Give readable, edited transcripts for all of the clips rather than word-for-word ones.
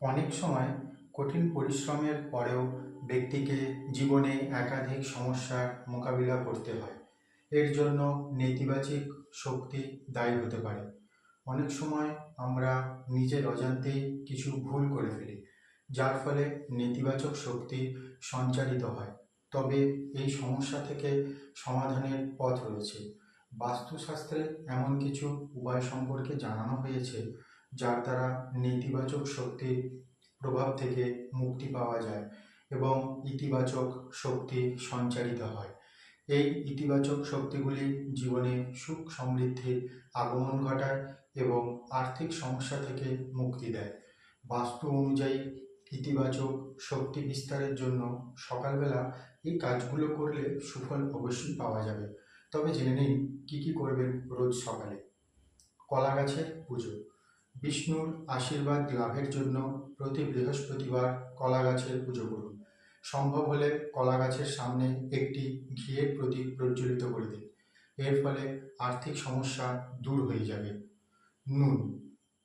অনেক সময় কঠিন পরিশ্রমের পরেও ব্যক্তিকে জীবনে একাধিক সমস্যার মোকাবিলা করতে হয়। এর জন্য নেতিবাচক শক্তি দায়ী হতে পারে। অনেক সময় আমরা নিজের অজান্তেই কিছু ভুল করে ফেলি, যার ফলে নেতিবাচক শক্তি সঞ্চারিত হয়। তবে এই সমস্যা থেকে সমাধানের পথ রয়েছে। বাস্তুশাস্ত্রে এমন কিছু উপায় সম্পর্কে জানানো হয়েছে যার দ্বারা নেতিবাচক শক্তির প্রভাব থেকে মুক্তি পাওয়া যায় এবং ইতিবাচক শক্তি সঞ্চারিত হয়। এই ইতিবাচক শক্তিগুলি জীবনে সুখ সমৃদ্ধির আগমন ঘটায় এবং আর্থিক সমস্যা থেকে মুক্তি দেয়। বাস্তু অনুযায়ী ইতিবাচক শক্তি বিস্তারের জন্য সকালবেলা এই কাজগুলো করলে সুফল অবশ্যই পাওয়া যাবে। তবে জেনে নিন কী কী করবেন রোজ সকালে। কলা গাছের পুজো। বিষ্ণুর আশীর্বাদ লাভের জন্য প্রতি বৃহস্পতিবার কলা গাছের পুজো করুন। সম্ভব হলে কলা গাছের সামনে একটি ঘিয়ের প্রদীপ প্রজ্বলিত করে দিন। এর ফলে আর্থিক সমস্যা দূর হয়ে যাবে। নুন।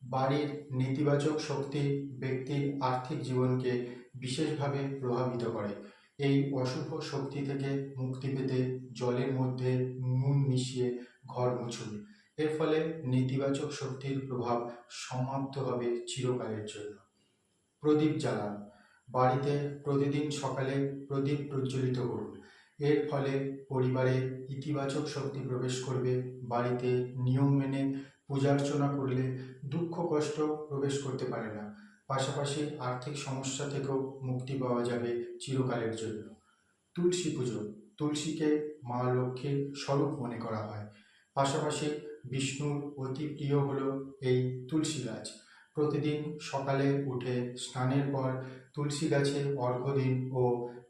বাড়ির নেতিবাচক শক্তি ব্যক্তির আর্থিক জীবনকে বিশেষভাবে প্রভাবিত করে। এই অশুভ শক্তি থেকে মুক্তি পেতে জলের মধ্যে নুন মিশিয়ে ঘর মুছুন। এর ফলে নেতিবাচক শক্তির প্রভাব সমাপ্ত হবে চিরকালের জন্য। প্রদীপ জ্বালান। বাড়িতে প্রতিদিন সকালে প্রদীপ প্রজ্বলিত করুন। এর ফলে পরিবারে ইতিবাচক শক্তি প্রবেশ করবে। বাড়িতে নিয়ম মেনে পূজার্চনা করলে দুঃখ কষ্ট প্রবেশ করতে পারে না। পাশাপাশি আর্থিক সমস্যা থেকেও মুক্তি পাওয়া যাবে চিরকালের জন্য। তুলসী পুজো। তুলসীকে মা লক্ষ্মীর স্বরূপ মনে করা হয়। পাশাপাশি বিষ্ণুর অতি প্রিয় হল এই তুলসী গাছ। প্রতিদিন সকালে উঠে স্নানের পর তুলসী গাছে অর্ঘ্য দিন ও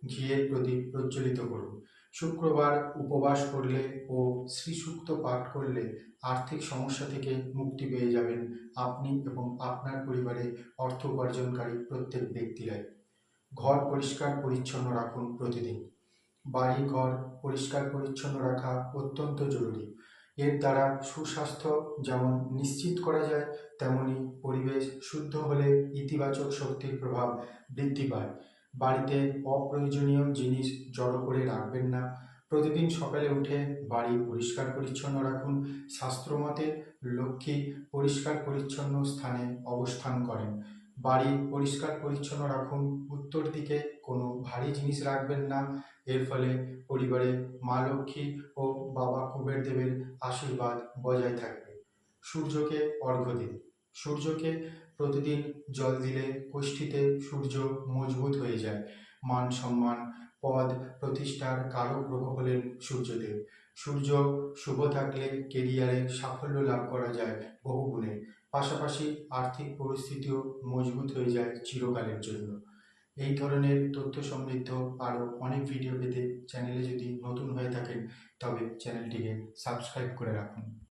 ঘিয়ের প্রদীপ প্রজ্বলিত করুন। শুক্রবার উপবাস করলে ও শ্রীসূক্ত পাঠ করলে আর্থিক সমস্যা থেকে মুক্তি পেয়ে যাবেন আপনি এবং আপনার পরিবারে অর্থ উপার্জনকারী প্রত্যেক ব্যক্তিরাই। ঘর পরিষ্কার পরিচ্ছন্ন রাখুন প্রতিদিন। বাড়ি ঘর পরিষ্কার পরিচ্ছন্ন রাখা অত্যন্ত জরুরি। এর দ্বারা সুস্বাস্থ্য যেমন নিশ্চিত করা যায়, তেমনি পরিবেশ শুদ্ধ হলে ইতিবাচক শক্তির প্রভাব বৃদ্ধি পায়। বাড়িতে অপ্রয়োজনীয় জিনিস জড়ো করে রাখবেন না। প্রতিদিন সকালে উঠে বাড়ি পরিষ্কার পরিচ্ছন্ন রাখুন। শাস্ত্রমতে লক্ষ্মী পরিষ্কার পরিচ্ছন্ন স্থানে অবস্থান করেন। বাড়ি পরিষ্কার পরিচ্ছন্ন রাখুন। উত্তর দিকে কোনো ভারী জিনিস রাখবেন না। এর ফলে পরিবারে মা লক্ষ্মী ও বাবা কুবের দেবের আশীর্বাদ বজায় থাকবে। সূর্যকে অর্ঘ্য দিন। সূর্যকে প্রতিদিন জল দিলে কোষ্ঠীতে সূর্য মজবুত হয়ে যায়। মান সম্মান পদ প্রতিষ্ঠার কারক গ্রহ হলেন সূর্যদেব। সূর্য শুভ থাকলে কেরিয়ারে সাফল্য লাভ করা যায় বহুগুণে। পাশাপাশি আর্থিক পরিস্থিতিও মজবুত হয়ে যায় চিরকালের জন্য। এই ধরনের তথ্য সমৃদ্ধ আরও অনেক ভিডিও পেতে চ্যানেলে যদি নতুন হয়ে থাকেন তবে চ্যানেলটিকে সাবস্ক্রাইব করে রাখুন।